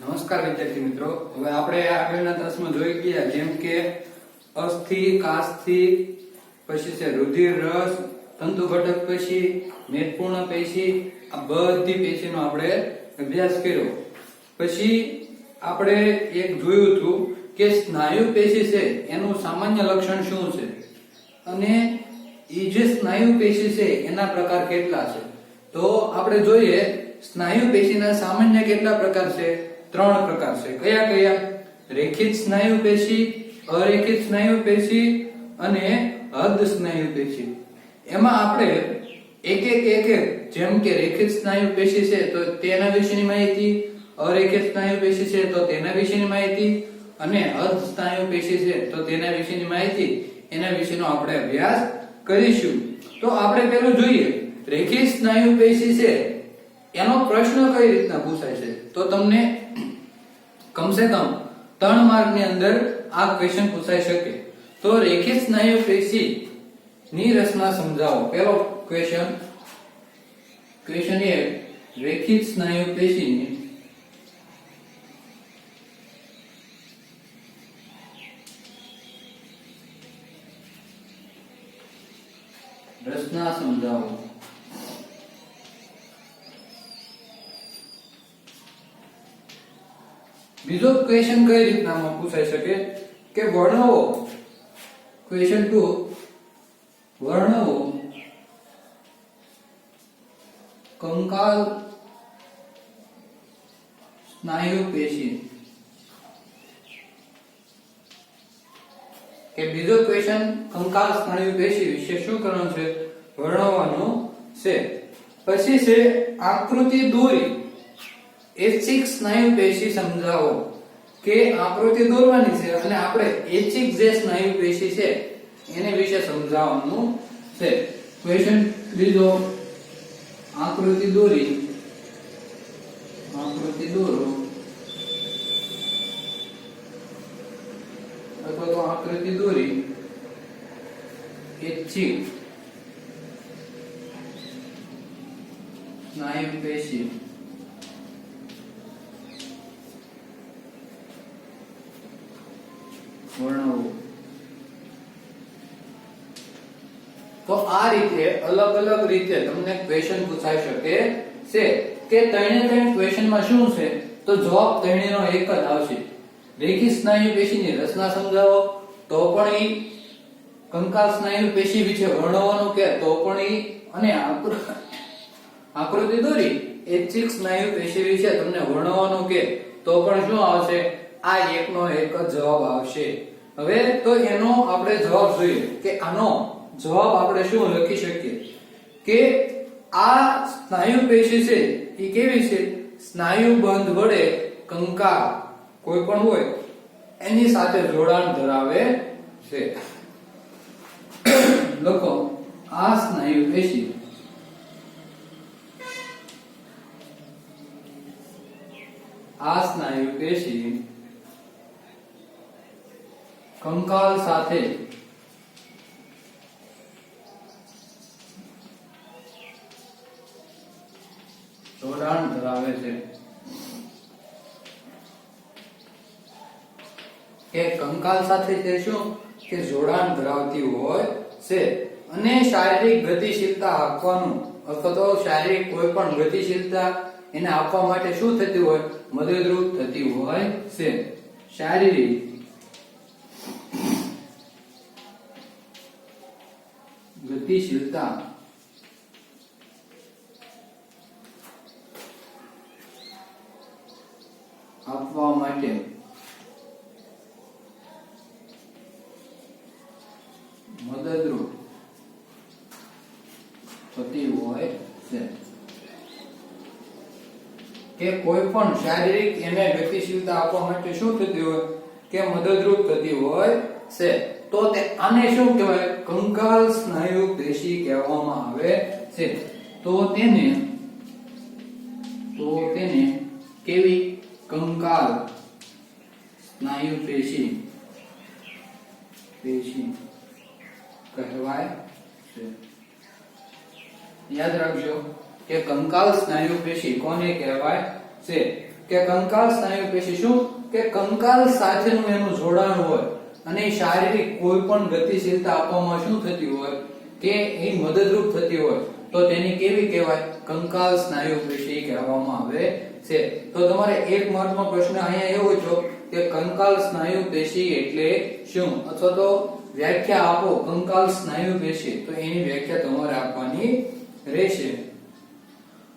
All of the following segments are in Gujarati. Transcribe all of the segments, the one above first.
નમસ્કાર વિદ્યાર્થી મિત્રો, હવે આપણે આગળના તાસમાં જોઈ ગયા જેમ કે અસ્થિ, કાસ્થિ, પછી છે રુધિર રસ, તંતુ ઘટક પેશી, મેદપૂર્ણ પેશી, આ બધી પેશીનો આપણે અભ્યાસ કર્યો. પછી આપણે એક જોયું હતું કે સ્નાયુ પેશી છે એનું સામાન્ય લક્ષણ શું છે અને એ જે સ્નાયુ પેશી છે એના પ્રકાર કેટલા છે. તો આપણે જોઈએ સ્નાયુ પેશીના સામાન્ય કેટલા પ્રકાર છે? 3 પ્રકાર છે. કયા કયા? રેખિત સ્નાયુ પેશી, અરેખિત સ્નાયુ પેશી અને હદ સ્નાયુ પેશી. એમાં આપણે એક જેમ કે રેખિત સ્નાયુ પેશી છે તો તેના વિશેની માહિતી, અરેખિત સ્નાયુ પેશી છે તો તેના વિશેની માહિતી અને હદ સ્નાયુ પેશી છે તો તેના વિશેની માહિતી, એના વિશેનો આપણે અભ્યાસ કરીશું. તો આપણે પહેલું જોઈએ રેખિત સ્નાયુ પેશી છે એનો પ્રશ્ન કઈ રીતના પૂછાય છે. તો તમને કમસે કમ 3 માર્ક ની અંદર આ ક્વેશ્ચન પૂછાઈ શકે. તો રેખિત સ્નાયુ પેશી ની રચના સમજાવો. પહેલો ક્વેશ્ચન એ રેખિત સ્નાયુ પેશીની રચના સમજાવો. બીજો ક્વેશ્ચન કઈ રીતના પૂછાઈ શકે કે વર્ણવો. ક્વેશ્ચન 2 વર્ણવો કંકાલ સ્નાયુ પેશી. કે બીજો ક્વેશ્ચન કંકાલ સ્નાયુ પેશી વિશે શું કરવાનું છે? વર્ણવવાનું છે. પછી છે આકૃતિ દોરી એચિક સ્નાયુ પેશી સમજાવો. કે આકૃતિ દોરવાની છે અને આપણે એચિક જે સ્નાયુ પેશી છે એને વિશે સમજાવવાનું છે. ક્વેશ્ચન ત્રીજો આકૃતિ દોરો અથવા તો આકૃતિ દોરી એચિક સ્નાયુ પેશી. તો આ રીતે અલગ અલગ રીતે તમને ક્વેશ્ચન પૂછાઈ શકે છે. કે ત્રણે ક્વેશ્ચન માં શું છે તો જવાબ ત્રણેયનો એક જ આવશે. રેખિત સ્નાયુ પેશીની રચના સમજાવો તો પણ ઈ, કંકાલ સ્નાયુ પેશી વિશે વર્ણવવાનું કે તો પણ ઈ, અને આકૃતિ દોરી એચિક સ્નાયુ પેશી વિશે તમને વર્ણવવાનું કે તો પણ શું આવશે? આ એકનો એક જ જવાબ આવશે. હવે તો એનો આપણે જવાબ જોઈએ કે આનો જવાબ આપણે શું લખી શકીએ કે આ સ્નાયુ પેશી છે એ કેવી છે? સ્નાયુ બંધ વડે કંકાલ કોઈ પણ હોય એની સાથે જોડાણ ધરાવે છે. લખો આ સ્નાયુ પેશી કંકાલ સાથે જોડાણ ધરાવે છે. કે કંકાલ સાથે તે શું કે જોડાણ ધરાવતી હોય છે અને શારીરિક ગતિશીલતા આપવાનું અથવા તો શારીરિક કોઈ પણ ગતિશીલતા એને આપવા માટે શું થતી હોય? મદદરૂપ થતી હોય છે. શારીરિક ગતિશીલતા આપવા માટે મદદરૂપ થતી હોય છે. કે કોઈ પણ શારીરિક એને ગતિશીલતા આપવા માટે શું થતી હોય? કે મદદરૂપ થતી હોય છે. તો તે આને શું કહેવાય? કંકાલ સ્નાયુ પેશી કહેવામાં આવે છે. તો તેને કેવી? કંકાલ સ્નાયુ પેશી કહેવાય છે. યાદ રાખજો કે કંકાલ સ્નાયુ પેશી કોને કહેવાય છે? કે કંકાલ સ્નાયુ પેશી શું કે કંકાલ સાથેનું એનું જોડાણ હોય અને શારીરિક કોઈ પણ ગતિશીલતા આપવામાં શું થતી હોય કે એ મદદરૂપ થતી હોય તો તેની કેવી કહેવાય કંકાલ સ્નાયુ પેશી કહેવામાં આવે છે તો તમારે એક માર્કનો પ્રશ્ન અહીંયા એવો છે કે કંકાલ સ્નાયુ પેશી એટલે શું અથવા તો વ્યાખ્યા આપો કંકાલ સ્નાયુ પેશી તો એની વ્યાખ્યા તમારે આપવાની રહેશે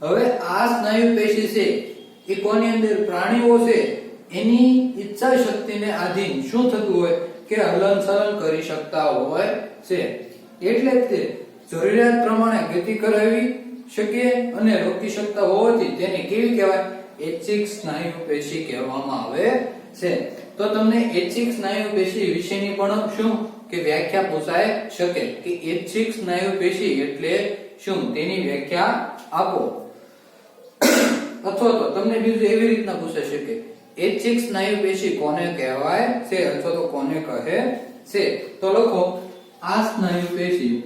હવે આ સ્નાયુ પેશી છે એ કોની અંદર પ્રાણીઓ છે એની ઈચ્છા શક્તિને આધીન શું થતું હોય કે હલનચલન કરી શકતા હોય છે એટલે તે જરૂરિયાત પ્રમાણે ગતિ કરાવી શકે અને રોકી શકતા હોવાથી તેને કેવી કહેવાય ઐચ્છિક સ્નાયુ પેશી કહેવામાં આવે છે તો તમને ઐચ્છિક સ્નાયુ પેશી વિશેની પણ શું કે વ્યાખ્યા પૂછાય શકે કે ઐચ્છિક સ્નાયુ પેશી એટલે શું તેની વ્યાખ્યા આપો અથવા તો તમને બીજું એવી રીતના પૂછાઈ શકે ઐચ્છિક સ્નાયુ પેશી કોને કહેવાય છે અથવા તો કોને કહે છે તો લખો આ સ્નાયુ પેશી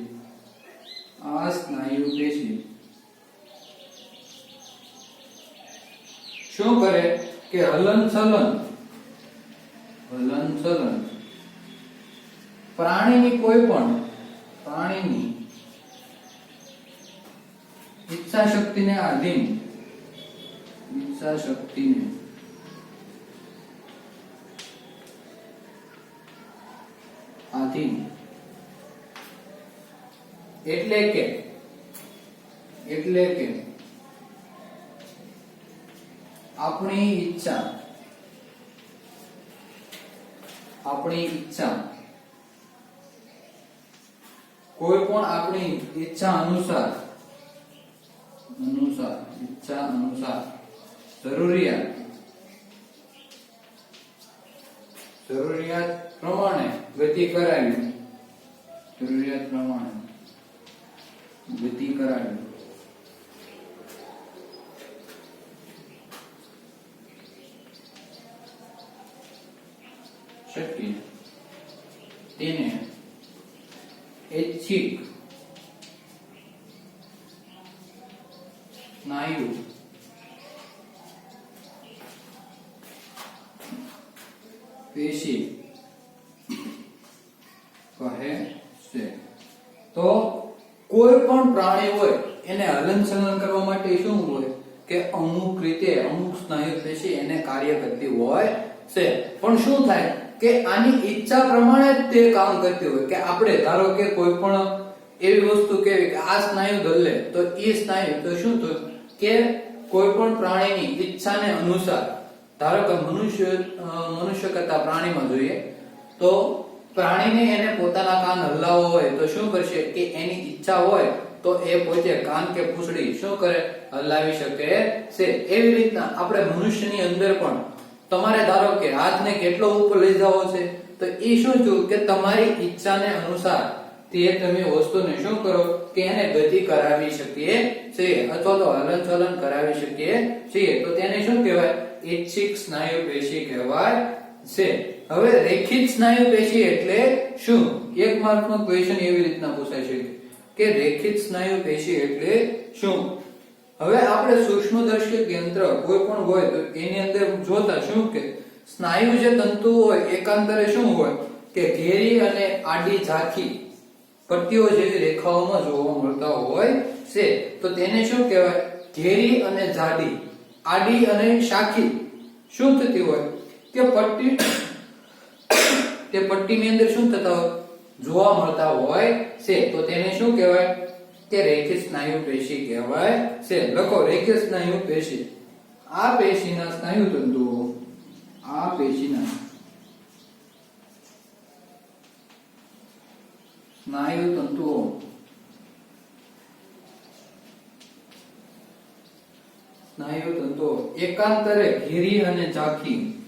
શું કરે કે હલનચલન પ્રાણીની કોઈ પણ ઈચ્છા શક્તિને આધીન એટલે કે આપણી ઈચ્છા કોઈ પણ આપણી ઈચ્છા અનુસાર જરૂરિયાત પ્રમાણે ગતિ કરાવી શક્તિ તેને ઐચ્છિક સ્નાયુ પેશી કહે છે તો કોઈ પણ પ્રાણી હોય એને હલનચલન કરવા માટે શું હોય કે અમુક રીતે અમુક સ્નાયુ પેશી એને કાર્ય કરતી હોય છે પણ શું થાય કે આની ઈચ્છા પ્રમાણે જ તે કામ કરતી હોય કે આપણે ધારો કે કોઈ પણ એવી વસ્તુ કેવી કે આ સ્નાયુ દલે તો એ સ્નાયુ તો શું થયું કે કોઈ પણ પ્રાણીની ઈચ્છાને અનુસાર ધારો કે મનુષ્ય કરતા પ્રાણીમાં જોઈએ તો પ્રાણીને એને પોતાના કાન હલાવવા હોય તો શું કરશે કે એની ઈચ્છા હોય તો એ પોતે કાન કે પૂંછડી શું કરે હલાવી શકે છે એવી રીતના આપણે મનુષ્યની અંદર પણ તમારે ધારો કે હાથને કેટલો ઉપર લઈ જવો છે તો એ શું થયું કે તમારી ઈચ્છાને અનુસાર તે તમે વસ્તુને શું કરો કે એને ગતિ કરાવી શકીએ છીએ અથવા તો હલનચલન કરાવી શકીએ છીએ તો તેને શું કહેવાય ઐચ્છિક સ્નાયુ પેશી કહેવાય છે હવે રેખિત સ્નાયુ પેશી એટલે શું એક માર્કનો ક્વેશ્ચન એવી રીતના પૂછાય છે કે રેખિત સ્નાયુ પેશી એટલે શું હવે આપણે સૂક્ષ્મદર્શક યંત્ર કોઈ પણ હોય તો એની અંદર જોતા શું કે સ્નાયુ જે તંતુ હોય એકાંતરે શું હોય કે ઘેરી અને આડી ઝાંખી પટ્ટીઓ જેવી રેખાઓમાં જોવા મળતા હોય છે તો તેને શું કહેવાય ઘેરી અને જાડી આડી અને શાખી શું થતી હોય કે પટ્ટીની અંદર શું થતા હોય જોવા મળતા હોય છે તો તેને શું કહેવાય કે રેખિત સ્નાયુ પેશી કહેવાય છે લખો રેખિત સ્નાયુ પેશી આ પેશીના સ્નાયુ તંતુઓ સ્નાયુ તંતુઓ એકાંતરે ઘેરી અને ઝાંખી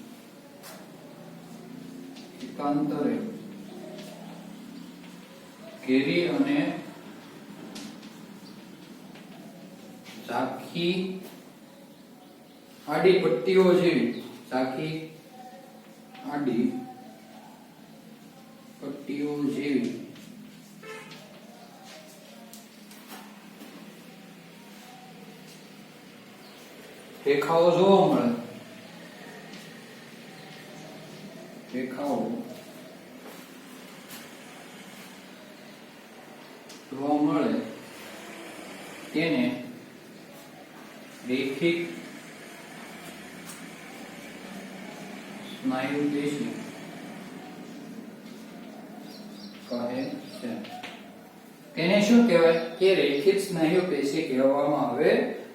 આડી પટ્ટીઓ જેવી રેખાઓ જોવા મળે રેખાઓ જોવા મળે તેને રેખિક સ્નાયુ પેશી કહે છે. તેને શું કહેવાય કે રેખિત સ્નાયુ પેશી કહેવામાં આવે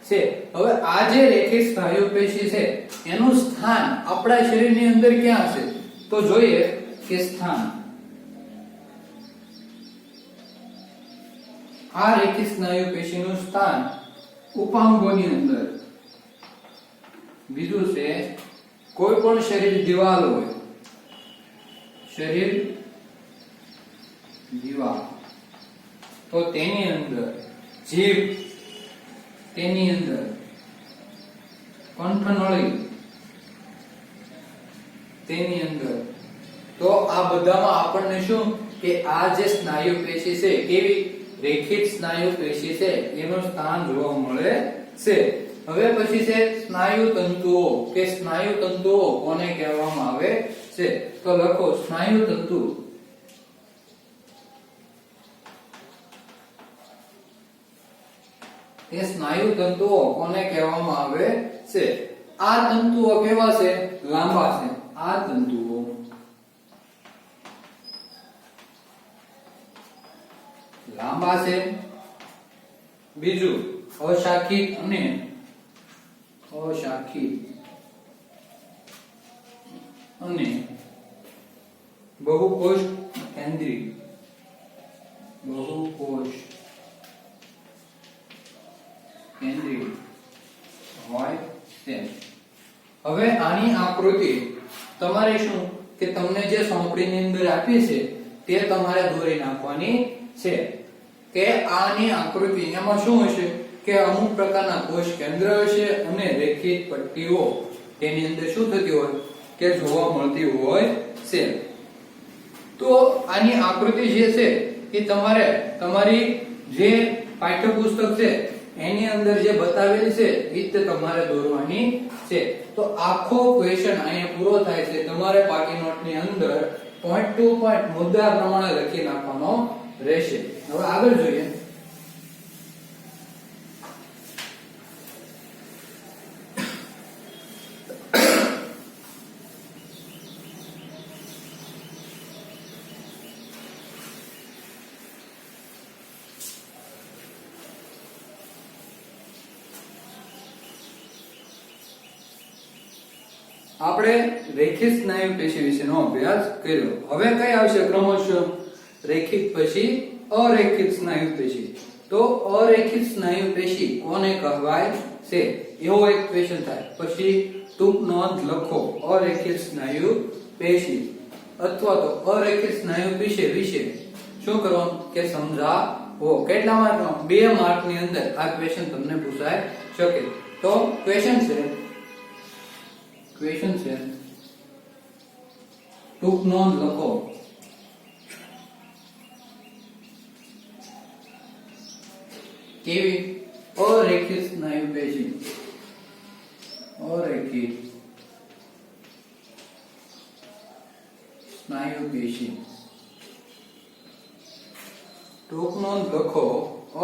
છે. હવે આ જે રેખિત સ્નાયુ પેશી છે એનું સ્થાન આપણા શરીરની અંદર ક્યાં છે તો જોઈએ કે સ્થાન આ રેખિત સ્નાયુ પેશીનું સ્થાન ઉપાંગોની અંદર. બીજું છે કોઈ પણ શરીર દિવાલ હોય, શરીર દિવાલ તો તેની અંદર જીભ, તેની અંદર કંઠનળી, તેની અંદર તો આ બધામાં આપણને શું કે આ જે સ્નાયુ પેશી છે કેવી રેખિત સ્નાયુ પેશી છે એનું સ્થાન જોવા મળે છે. હવે પછી છે સ્નાયુ તંતુઓ કે સ્નાયુ તંતુઓ કોને કહેવામાં આવે છે તો લખો સ્નાયુ તંતુ. એ સ્નાયુ તંતુઓ કોને કહેવામાં આવે છે? આ તંતુઓ કેવા છે? લાંબા છે. આ તંતુઓ લાંબા છે. બીજું અશાખિત અને બહુકોષ કેન્દ્રી, બહુકોષ કેન્દ્રી હોય છે. હવે આની આકૃતિ તમારે શું કે તમને જે સોંપડીની અંદર આપી છે તે તમારે દોરી નાખવાની છે કે આની આકૃતિ એમાં શું હશે કે અમુક પ્રકારના કોષ કેન્દ્ર હશે અને રેખિત પટ્ટીઓ તેની અંદર શું થતી હોય કે જોવા મળતી હોય છે. તો આની આકૃતિ જે છે એ તમારે તમારી જે પાઠ્યપુસ્તક છે એની અંદર જે બતાવેલી છે એ રીતે તમારે દોરવાની છે. તો આખો ક્વેશ્ચન અહીંયા પૂરો થાય છે. તમારે પાકી નોટની અંદર પોઈન્ટ ટુ પોઈન્ટ મુદ્દા પ્રમાણે લખી નાખવાનો રહેશે. હવે આગળ જોઈએ. આપણે રેખિત સ્નાયુ પેશી વિશેનો અભ્યાસ કર્યો. હવે કઈ આવશે ક્રમશઃ? રેખિત પછી અરેખિત સ્નાયુ પેશી. તો અરેખિત સ્નાયુ પેશી કોને કહેવાય છે એવો એક ક્વેશ્ચન થાય. પછી ટૂંક નોંધ લખો અરેખિત સ્નાયુ પેશી અથવા તો અરેખિત સ્નાયુ પેશી વિશે શું કરવાનું કે સમજાવો. કેટલા માર્કનો? 2 માર્કની અંદર આ ક્વેશ્ચન તમને પૂછાય શકે. તો ક્વેશ્ચન છે ટૂંક નોંધ લખો કેવી અરેખિત સ્નાયુ પેશી, અરેખિત સ્નાયુ પેશી. ટૂંક નોંધ લખો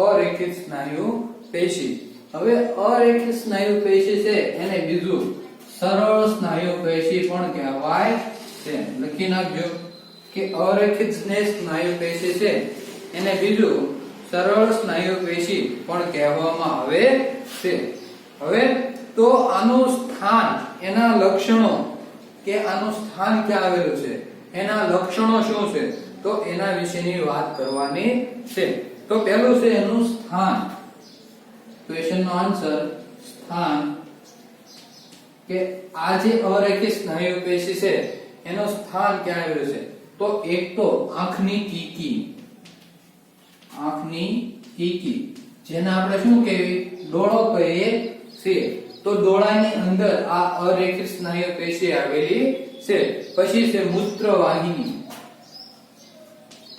અરેખિત સ્નાયુ પેશી. હવે અરેખિત સ્નાયુ પેશી છે એને બીજું સરળ સ્નાયુ પેશી પણ કહેવાય છે. લખી નાખજો કે અરેખિત સ્નાયુ પેશી છે એને બીજું સરળ સ્નાયુ પેશી પણ કહેવામાં આવે છે. હવે તો આનું સ્થાન, એના લક્ષણો કે આનું સ્થાન ક્યાં આવેલું છે, એના લક્ષણો શું છે તો એના વિશેની વાત કરવાની છે. તો પહેલું છે એનું સ્થાન. ક્વેશ્ચનનો આન્સર સ્થાન. કે આ જે અરેખિત સ્નાયુ પેશી છે એનું સ્થાન ક્યાં આવેલું છે તો એક તો આંખની કીકી, આંખની કીકી જેને આપણે શું કહેવી ડોળો કહીએ છીએ. તો ડોળાની અંદર આ અરેખિત સ્નાયુ પેશી આવેલી છે. પછી છે મૂત્રવાહિની,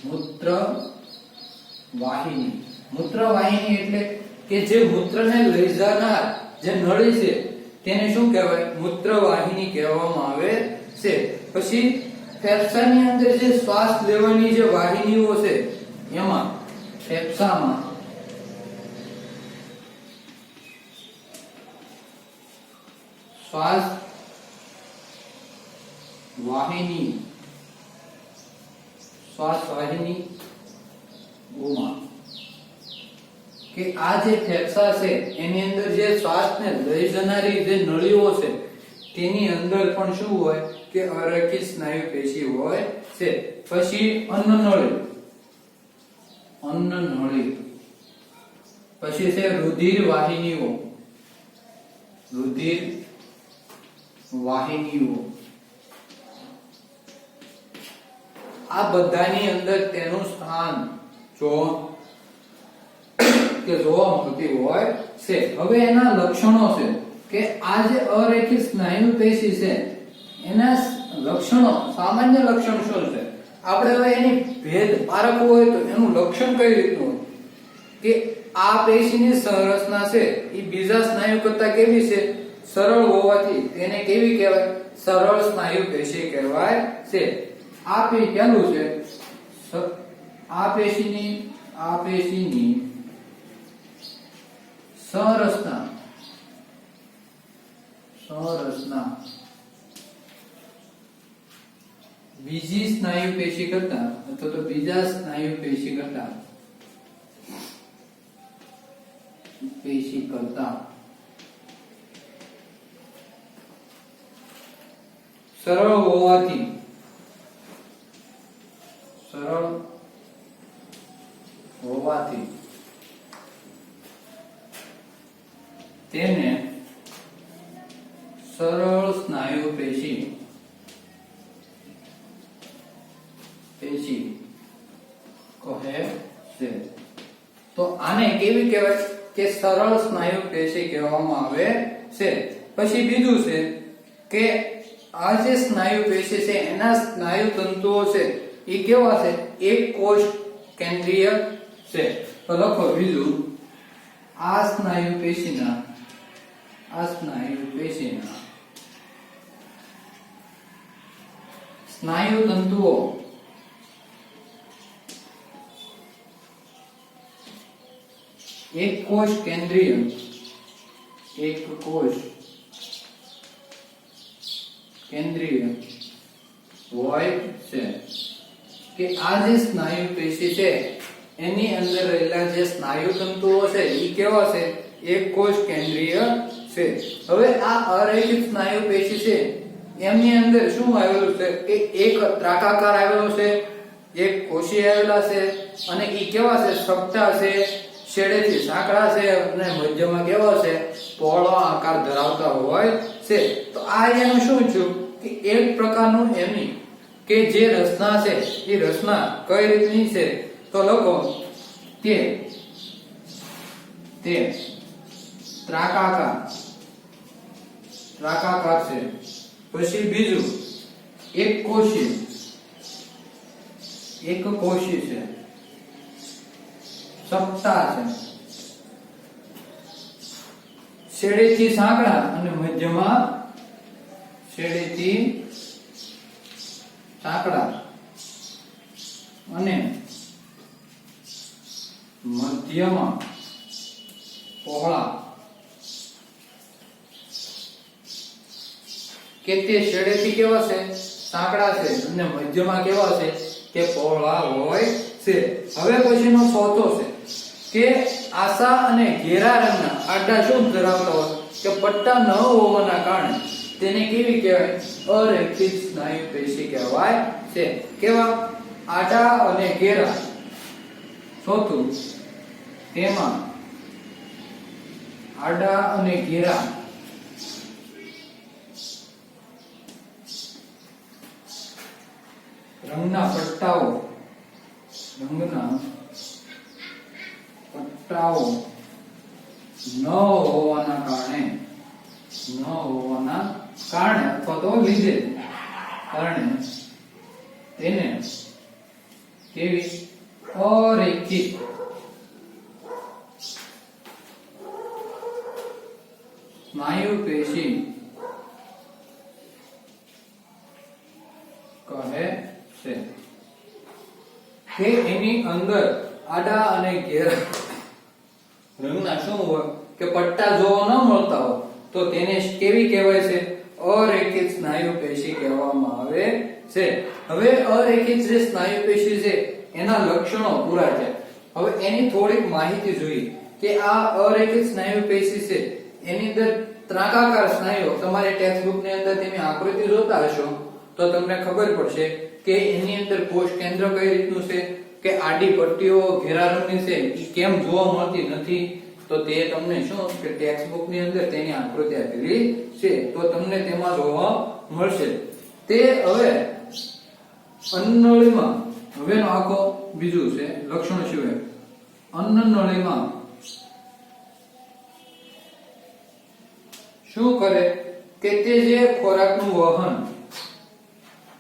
મૂત્રવાહિની. મૂત્રવાહિની એટલે કે જે મૂત્રને લઈ જનાર જે નળી છે તેને શું કહેવાય મૂત્રવાહિની કહેવામાં આવે છે. પછી ફેફસાની અંદર જે શ્વાસ લેવાની જે વાહિનીઓ છે એમાં ફેફસામાં શ્વાસ વાહિની ઓમાં કે આ જે ફેફસા છે એની અંદર જે શ્વાસને લઈ જનારી જે નળીઓ છે તેની અંદર પણ શું હોય કે અરેખિત સ્નાયુ પેશી હોય છે. પછી અન્નનળી, પછી છે રુધિર વાહિનીઓ, આ બધાની અંદર તેનું સ્થાન જોવા મળતી હોય છે. હવે એના લક્ષણો છે કે આ જે અરેખિત સ્નાયુ પેશી છે એના લક્ષણો, સામાન્ય લક્ષણ શું છે? આપણે હવે એની ભેદ પારખવું હોય તો એનું લક્ષણ કઈ રીતનું હોય કે આ પેશીની સંરચના છે એ બીજા સ્નાયુ કરતા કેવી છે? સરળ હોવાથી તેને કેવી કહેવાય? સરળ સ્નાયુ પેશી કહેવાય છે. આ પહેલું છે આ પેશીની સંરચના બીજી સ્નાયુ પેશી કરતા અથવા તો બીજા સ્નાયુ પેશી કરતા સરળ હોવાથી તેને સરળ સ્નાયુ પેશી કહે છે. તો આને કેવી કહેવાય કે સરળ સ્નાયુ પેશી કહેવામાં આવે છે. પછી બીજું છે કે આ જે સ્નાયુ પેશી છે એના સ્નાયુ તંતુઓ છે એ કેવા છે? એક કોષ કેન્દ્રીય છે. તો લખો બીજું, આ સ્નાયુ પેશીના સ્નાયુ તંતુઓ એક કોષ કેન્દ્રીય હોય છે. કે આ જે સ્નાયુ પેશી છે એની અંદર રહેલા જે સ્નાયુ તંતુઓ છે એ કેવા છે? એક કોષ કેન્દ્રીય છે. હવે આ અરેખિત સ્નાયુ પેશી છે એમની અંદર શું આવેલું છે કે એક ત્રાકાકાર આવેલો છે, એક કોષી આવેલા છે અને ઈ કેવા છે? સપટા છે, છેડેથી સાંકડા છે અને મધ્યમાં કેવા છે? પહોળો આકાર ધરાવતા હોય છે. તો આ એનું શું છે કે એક પ્રકારનું એની કે જે રચના છે એ રચના કઈ રીતની છે? તો લખો તે ત્રાકાકાર છે. પછી બીજું એક કોષી છે, સપટા છે, છેડેથી સાંકડા અને મધ્યમાં છેડેથી સાંકડા અને મધ્યમાં પહોળા. કે તે છેડેથી કેવા છે? સાંકડા છે અને મધ્યમાં કેવા છે? કે પહોળા હોય છે. હવે પછીનો ચોથો છે કે આસા અને ઘેરા રંગના આડા શું ધરાવતા હોય કે પટ્ટા ન હોવાના કારણે તેને કેવી કહેવાય? અરેખિત સ્નાયુ પેશી કહેવાય છે. કેવા? આડા અને ઘેરા. ચોથું, તેમાં આડા અને ઘેરા રંગના પટ્ટાઓ ન હોવાના કારણે અથવા તો લીધે કારણે તેને કેવી? અરેખિત સ્નાયુ પેશી કહે કે એની અંદર આડા અને ઘેરા રંગના શું હોય કે પટ્ટા જોવા ન મળતા હોય તો તેને કેવી કહેવાય છે? અરેખિત સ્નાયુ પેશી કહેવામાં આવે છે. હવે અરેખિત જે સ્નાયુ પેશી છે એના લક્ષણો પૂરા છે. હવે એની થોડીક માહિતી જોઈએ કે આ અરેખિત સ્નાયુ પેશી છે એની અંદર ત્રાંકાકાર સ્નાયુઓ, તમારે ટેક્સ્ટ બુક ની અંદર તેની આકૃતિ જોતા હશો તો તમને ખબર પડશે કે એની અંદર કોષ કેન્દ્ર કઈ રીતનું છે, કે આડી પટ્ટીઓ ઘેરા રંગની છે એ કેમ જોવા મળતી નથી, તો તે તમને શું કે ટેક્સ્ટ બુક ની અંદર તેની આકૃતિ આપેલી છે તો તમને તેમાં જોવા મળશે. તે હવે અન્નનળીમાં હવેનો આખો બીજું છે લક્ષણ સિવાય અન્નનળીમાં શું કરે કે તે જે ખોરાકનું વહન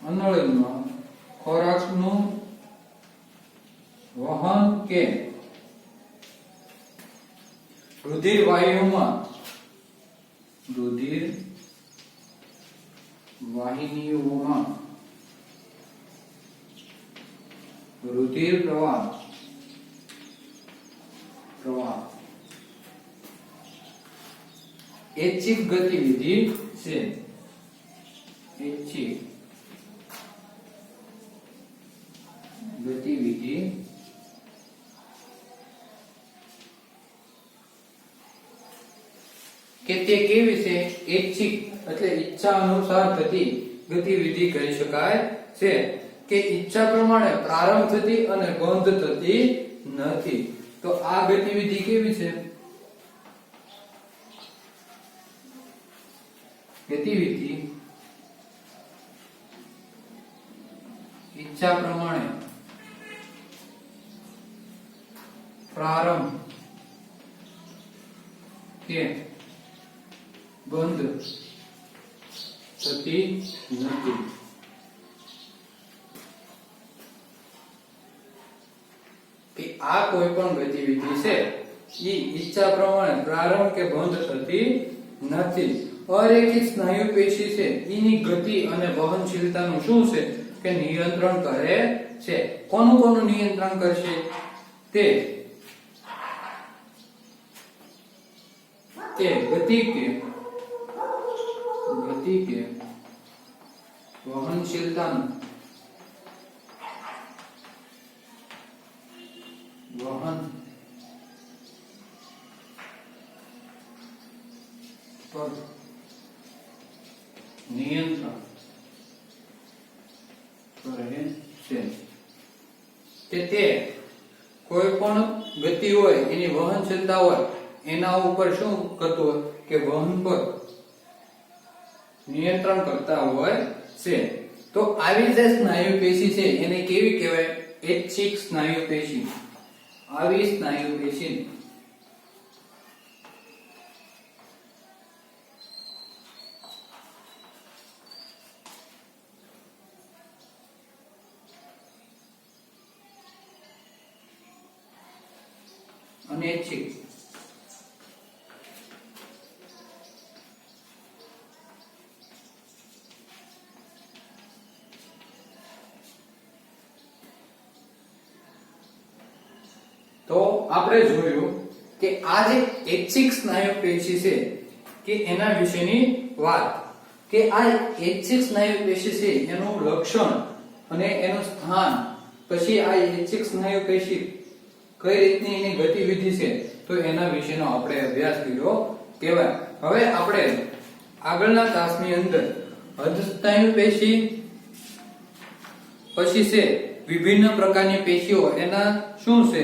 અન્નનળીમાં ખોરાકનું વહન કે રુધિર વાહિનીઓમાં રુધિર પ્રવાહ ઐચ્છિક ગતિવિધિ છે. ઐચ્છિક ગતિવિધિ કે તે કેવી છે? ઐચ્છિક એટલે ઈચ્છા અનુસાર થતી ગતિવિધિ કહી શકાય છે કે ઈચ્છા પ્રમાણે પ્રારંભ થતી અને બંધ થતી નથી. તો આ ગતિવિધિ કેવી છે? ગતિવિધિ ઈચ્છા પ્રમાણે પ્રારંભ કે બંધ થતી નથી. કે આ કોઈ પણ ગતિવિધિ છે ઈ ઈચ્છા પ્રમાણે પ્રારંભ કે બંધ થતી નથી. અરેખિત સ્નાયુ પેશી છે એની ગતિ અને વહનશીલતાનું શું છે કે નિયંત્રણ કરે છે. કોનું નિયંત્રણ કરશે? તે ગતિ કે વહનશીલતાનું વહન પર નિયંત્રણ કરે છે. કે તે કોઈ પણ ગતિ હોય એની વહનશીલતા હોય એના ઉપર શું કરતું હોય કે વહન પર નિયંત્રણ કરતા હોય છે. તો આવી જે સ્નાયુ પેશી છે એને કેવી કહેવાય? ઐચ્છિક સ્નાયુ પેશી. આવી સ્નાયુ પેશી અનૈચ્છિક તો આપણે જોયું કે આ જે ઐચ્છિક સ્નાયુ પેશી છે કે એના વિશેની વાત કે આ ઐચ્છિક સ્નાયુ પેશી છે એનું લક્ષણ અને એનું સ્થાન, પછી આ ઐચ્છિક સ્નાયુ પેશી કઈ રીતની એની ગતિવિધિ છે તો એના વિશેનો આપણે અભ્યાસ કર્યો કહેવાય. હવે આપણે આગળના ક્લાસની અંદર અર્ધ સ્નાયુ પેશી, પછી છે વિભિન્ન પ્રકારની પેશીઓ, એના શું છે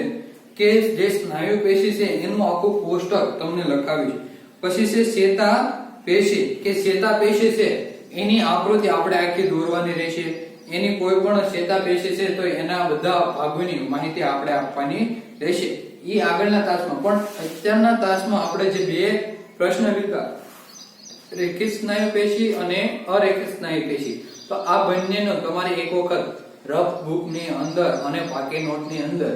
કે જે સ્નાયુ પેશી છે એનું આખું કોષ્ટક તમને લખાવીશ. પછી છે ચેતા પેશી કે ચેતા પેશી છે એની આકૃતિ આપણે આખી દોરવાની રહેશે. એની કોઈ પણ ચેતા પેશી છે તો એના બધા ભાગોની માહિતી આપણે આપવાની રહેશે. ઈ આગળના તાસમાં, પણ અત્યારના તાસમાં આપણે જે બે પ્રશ્ન લીધા રેખિત સ્નાયુ પેશી અને અરેખિત સ્નાયુ પેશી, તો આ બંનેનો તમારે એક વખત રફ બુક ની અંદર અને પાકી નોટ ની અંદર